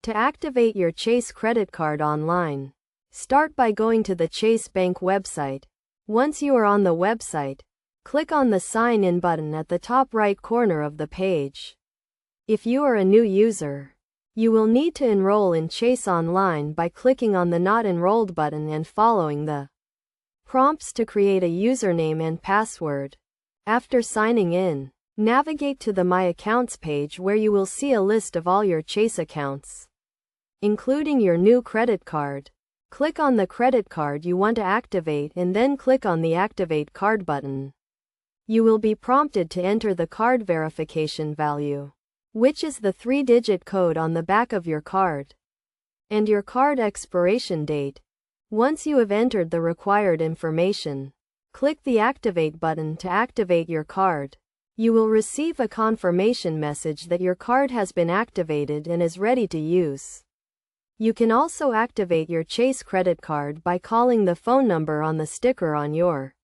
To activate your Chase credit card online, start by going to the Chase Bank website. Once you are on the website, click on the Sign In button at the top right corner of the page. If you are a new user, you will need to enroll in Chase Online by clicking on the Not Enrolled button and following the prompts to create a username and password. After signing in, navigate to the My Accounts page where you will see a list of all your Chase accounts, including your new credit card. Click on the credit card you want to activate and then click on the Activate Card button. You will be prompted to enter the card verification value, which is the 3-digit code on the back of your card, and your card expiration date. Once you have entered the required information, click the Activate button to activate your card. You will receive a confirmation message that your card has been activated and is ready to use. You can also activate your Chase credit card by calling the phone number on the sticker on your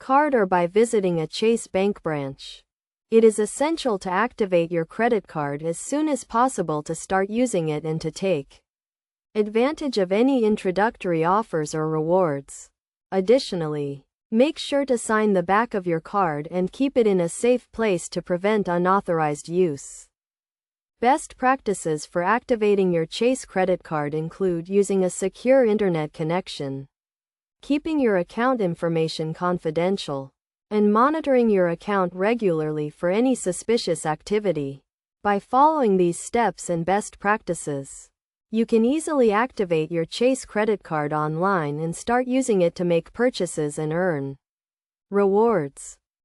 card or by visiting a Chase Bank branch. It is essential to activate your credit card as soon as possible to start using it and to take advantage of any introductory offers or rewards. Additionally, make sure to sign the back of your card and keep it in a safe place to prevent unauthorized use. Best practices for activating your Chase credit card include using a secure internet connection, keeping your account information confidential, and monitoring your account regularly for any suspicious activity. By following these steps and best practices, you can easily activate your Chase credit card online and start using it to make purchases and earn rewards.